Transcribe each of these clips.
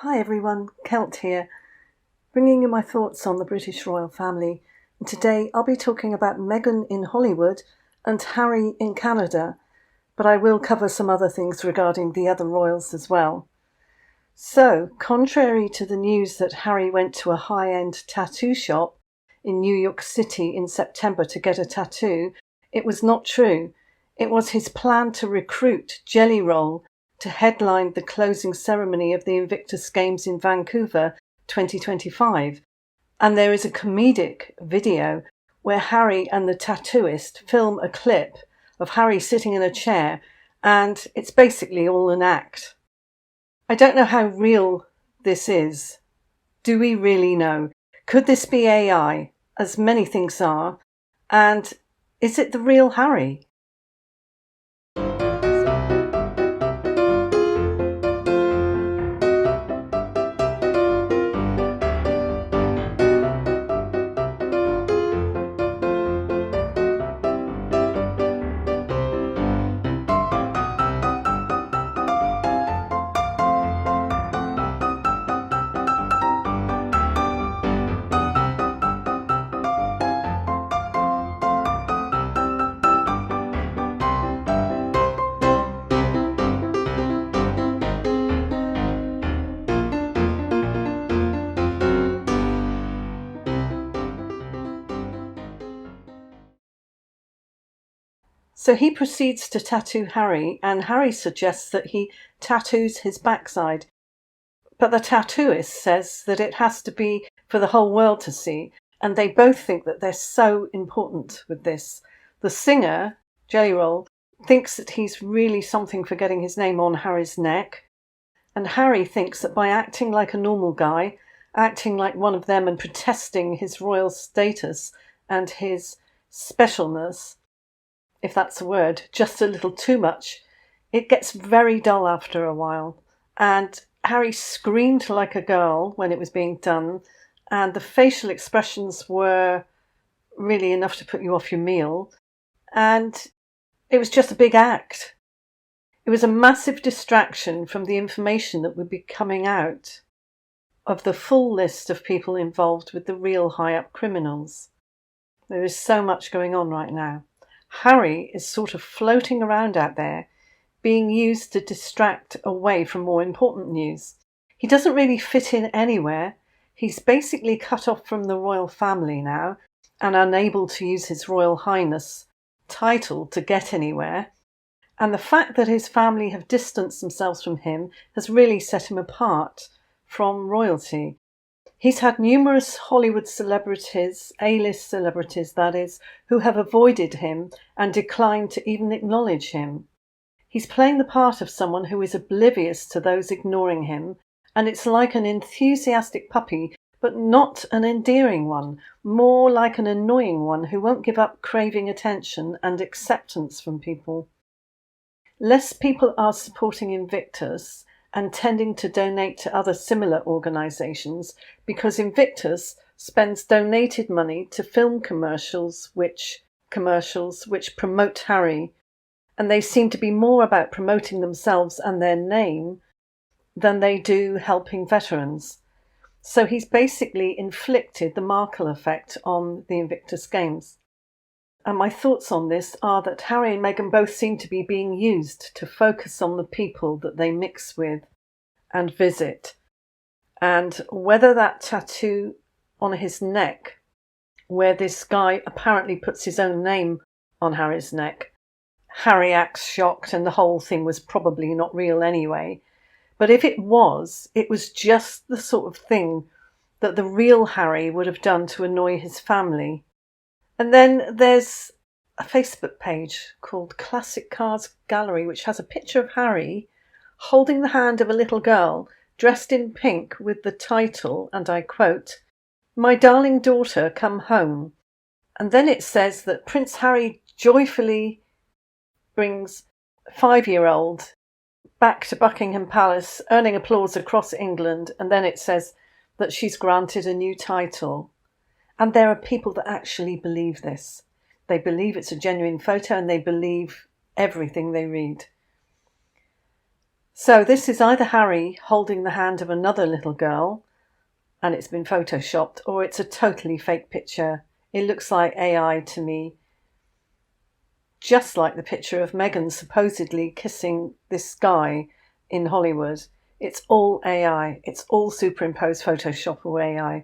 Hi everyone, Kelt here, bringing you my thoughts on the British royal family. And today I'll be talking about Meghan in Hollywood and Harry in Canada, but I will cover some other things regarding the other royals as well. So, contrary to the news that Harry went to a high-end tattoo shop in New York City in September to get a tattoo, it was not true. It was his plan to recruit Jelly Roll to headline the closing ceremony of the Invictus Games in Vancouver 2025. And there is a comedic video where Harry and the tattooist film a clip of Harry sitting in a chair, and it's basically all an act. I don't know how real this is. Do we really know? Could this be AI, as many things are? And is it the real Harry? So he proceeds to tattoo Harry, and Harry suggests that he tattoos his backside. But the tattooist says that it has to be for the whole world to see, and they both think that they're so important with this. The singer, Jelly Roll, thinks that he's really something for getting his name on Harry's neck, and Harry thinks that by acting like a normal guy, acting like one of them and protesting his royal status and his specialness, if that's a word, just a little too much, it gets very dull after a while. And Harry screamed like a girl when it was being done, and the facial expressions were really enough to put you off your meal. And it was just a big act. It was a massive distraction from the information that would be coming out of the full list of people involved with the real high-up criminals. There is so much going on right now. Harry is sort of floating around out there, being used to distract away from more important news. He doesn't really fit in anywhere. He's basically cut off from the royal family now and unable to use his Royal Highness title to get anywhere. And the fact that his family have distanced themselves from him has really set him apart from royalty. He's had numerous Hollywood celebrities, A-list celebrities that is, who have avoided him and declined to even acknowledge him. He's playing the part of someone who is oblivious to those ignoring him, and it's like an enthusiastic puppy, but not an endearing one, more like an annoying one who won't give up craving attention and acceptance from people. Less people are supporting Invictus and tending to donate to other similar organisations because Invictus spends donated money to film commercials which promote Harry, and they seem to be more about promoting themselves and their name than they do helping veterans. So he's basically inflicted the Markle effect on the Invictus Games. And my thoughts on this are that Harry and Meghan both seem to be being used to focus on the people that they mix with and visit. And whether that tattoo on his neck, where this guy apparently puts his own name on Harry's neck, Harry acts shocked and the whole thing was probably not real anyway. But if it was just the sort of thing that the real Harry would have done to annoy his family. And then there's a Facebook page called Classic Cars Gallery, which has a picture of Harry holding the hand of a little girl dressed in pink with the title, and I quote, "My darling daughter, come home." And then it says that Prince Harry joyfully brings 5-year-old back to Buckingham Palace, earning applause across England. And then it says that she's granted a new title. And there are people that actually believe this. They believe it's a genuine photo and they believe everything they read. So this is either Harry holding the hand of another little girl and it's been photoshopped, or it's a totally fake picture. It looks like AI to me. Just like the picture of Meghan supposedly kissing this guy in Hollywood. It's all AI. It's all superimposed Photoshop or AI.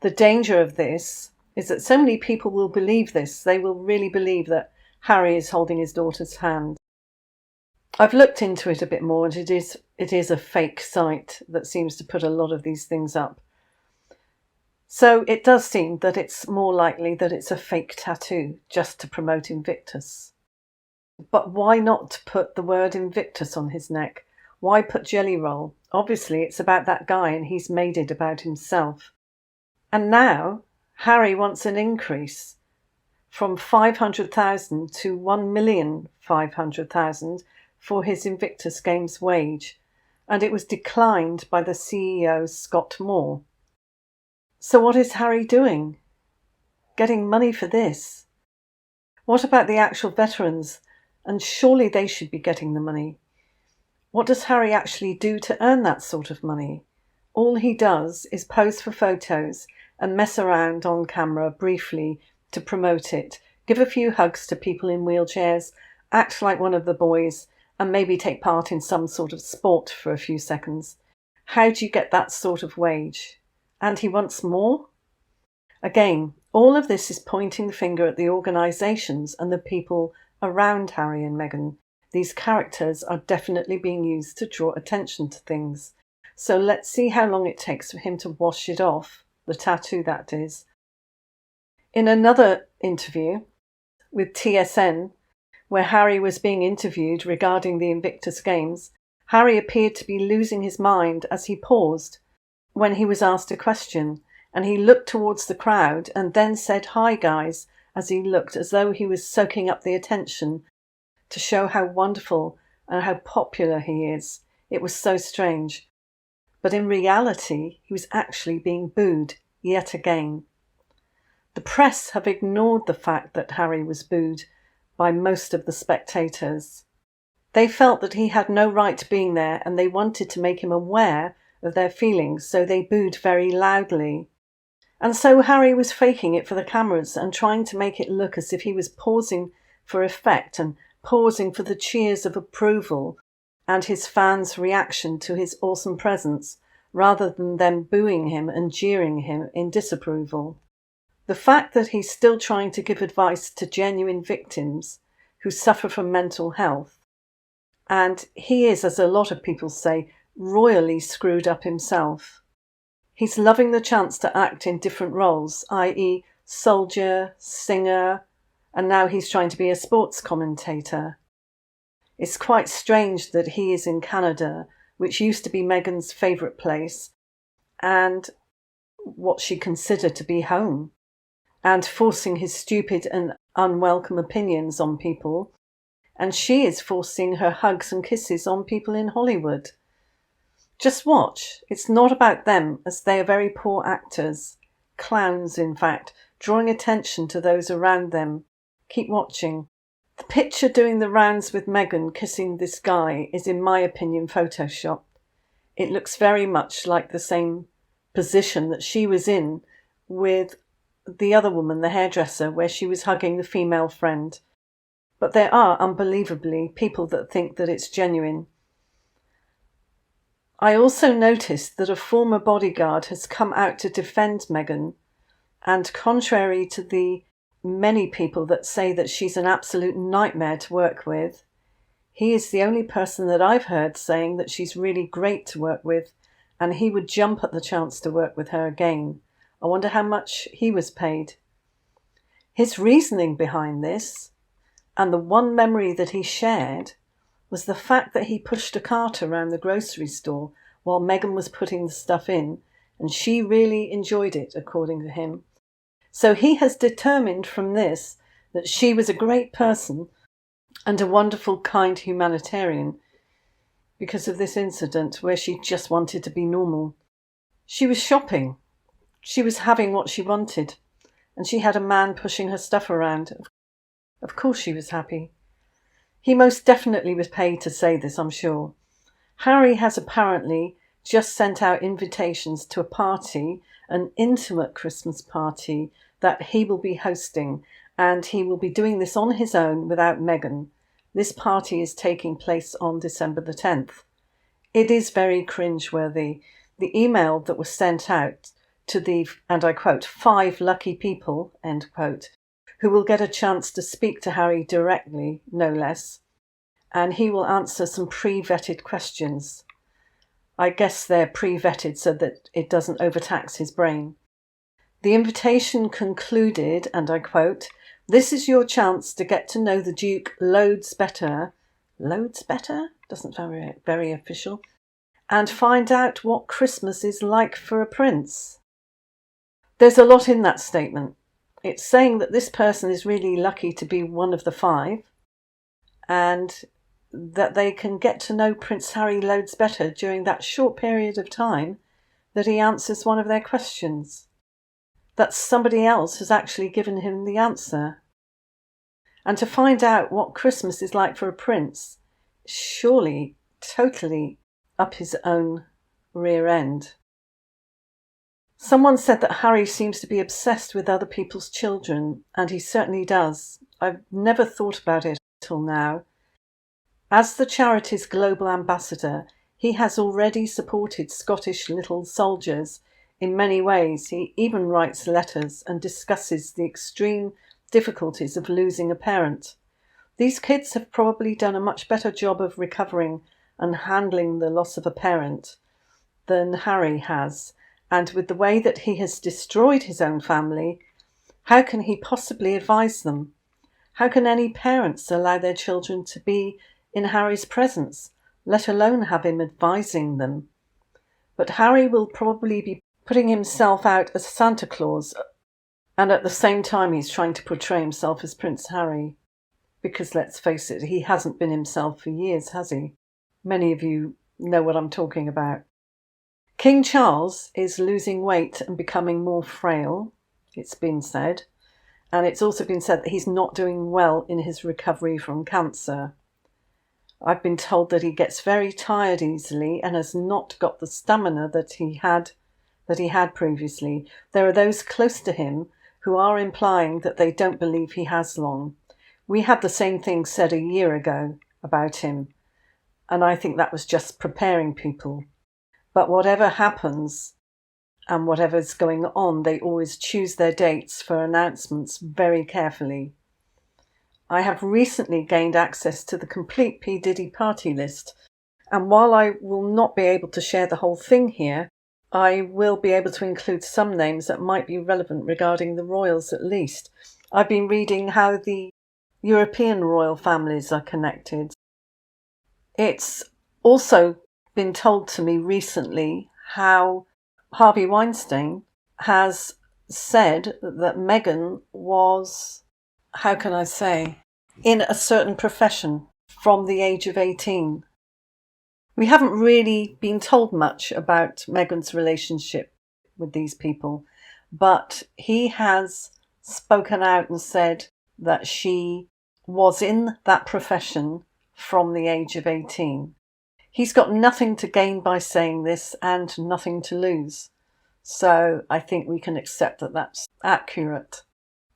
The danger of this is that so many people will believe this. They will really believe that Harry is holding his daughter's hand. I've looked into it a bit more, and it is a fake site that seems to put a lot of these things up. So it does seem that it's more likely that it's a fake tattoo just to promote Invictus. But why not put the word Invictus on his neck? Why put Jelly Roll? Obviously it's about that guy and he's made it about himself. And now Harry wants an increase from 500,000 to 1,500,000 for his Invictus Games wage, and it was declined by the CEO Scott Moore. So what is Harry doing? Getting money for this? What about the actual veterans? And surely they should be getting the money. What does Harry actually do to earn that sort of money? All he does is pose for photos and mess around on camera briefly to promote it, give a few hugs to people in wheelchairs, act like one of the boys, and maybe take part in some sort of sport for a few seconds. How do you get that sort of wage? And he wants more? Again, all of this is pointing the finger at the organisations and the people around Harry and Meghan. These characters are definitely being used to draw attention to things. So let's see how long it takes for him to wash it off, the tattoo that is. In another interview with TSN, where Harry was being interviewed regarding the Invictus Games, Harry appeared to be losing his mind as he paused when he was asked a question, and he looked towards the crowd and then said, "Hi guys," as he looked as though he was soaking up the attention to show how wonderful and how popular he is. It was so strange. But in reality, he was actually being booed yet again. The press have ignored the fact that Harry was booed by most of the spectators. They felt that he had no right being there, and they wanted to make him aware of their feelings, so they booed very loudly. And so Harry was faking it for the cameras and trying to make it look as if he was pausing for effect and pausing for the cheers of approval and his fans' reaction to his awesome presence, rather than them booing him and jeering him in disapproval. The fact that he's still trying to give advice to genuine victims who suffer from mental health, and he is, as a lot of people say, royally screwed up himself. He's loving the chance to act in different roles, i.e. soldier, singer, and now he's trying to be a sports commentator. It's quite strange that he is in Canada, which used to be Meghan's favourite place, and what she considered to be home, and forcing his stupid and unwelcome opinions on people, and she is forcing her hugs and kisses on people in Hollywood. Just watch. It's not about them, as they are very poor actors. Clowns, in fact, drawing attention to those around them. Keep watching. The picture doing the rounds with Meghan kissing this guy is, in my opinion, photoshopped. It looks very much like the same position that she was in with the other woman, the hairdresser, where she was hugging the female friend. But there are, unbelievably, people that think that it's genuine. I also noticed that a former bodyguard has come out to defend Meghan, and contrary to the many people that say that she's an absolute nightmare to work with, he is the only person that I've heard saying that she's really great to work with, and he would jump at the chance to work with her again. I wonder how much he was paid. His reasoning behind this, and the one memory that he shared, was the fact that he pushed a cart around the grocery store while Meghan was putting the stuff in, and she really enjoyed it, according to him. So he has determined from this that she was a great person and a wonderful, kind humanitarian because of this incident where she just wanted to be normal. She was shopping. She was having what she wanted, and she had a man pushing her stuff around. Of course she was happy. He most definitely was paid to say this, I'm sure. Harry has apparently just sent out invitations to a party, an intimate Christmas party that he will be hosting, and he will be doing this on his own without Meghan. This party is taking place on December the 10th. It is very cringeworthy. The email that was sent out to the, and I quote, 5 lucky people, end quote, who will get a chance to speak to Harry directly, no less, and he will answer some pre-vetted questions. I guess they're pre-vetted so that it doesn't overtax his brain. The invitation concluded, and I quote, "This is your chance to get to know the Duke loads better." Loads better? Doesn't sound very official. "And find out what Christmas is like for a prince." There's a lot in that statement. It's saying that this person is really lucky to be one of the 5, and that they can get to know Prince Harry loads better during that short period of time that he answers one of their questions. That somebody else has actually given him the answer. And to find out what Christmas is like for a prince, surely totally up his own rear end. Someone said that Harry seems to be obsessed with other people's children, and he certainly does. I've never thought about it till now. As the charity's global ambassador, he has already supported Scottish little soldiers in many ways. He even writes letters and discusses the extreme difficulties of losing a parent. These kids have probably done a much better job of recovering and handling the loss of a parent than Harry has. And with the way that he has destroyed his own family, how can he possibly advise them? How can any parents allow their children to be in Harry's presence, let alone have him advising them? But Harry will probably be putting himself out as Santa Claus, and at the same time he's trying to portray himself as Prince Harry. Because let's face it, he hasn't been himself for years, has he? Many of you know what I'm talking about. King Charles is losing weight and becoming more frail, it's been said. And it's also been said that he's not doing well in his recovery from cancer. I've been told that he gets very tired easily and has not got the stamina that he had previously. There are those close to him who are implying that they don't believe he has long. We had the same thing said a year ago about him, and I think that was just preparing people. But whatever happens and whatever's going on, they always choose their dates for announcements very carefully. I have recently gained access to the complete P. Diddy party list, and while I will not be able to share the whole thing here, I will be able to include some names that might be relevant regarding the royals at least. I've been reading how the European royal families are connected. It's also been told to me recently how Harvey Weinstein has said that Meghan was, how can I say, in a certain profession from the age of 18. We haven't really been told much about Meghan's relationship with these people, but he has spoken out and said that she was in that profession from the age of 18. He's got nothing to gain by saying this and nothing to lose. So I think we can accept that that's accurate.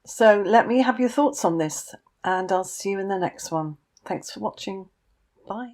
So let me have your thoughts on this, and I'll see you in the next one. Thanks for watching. Bye.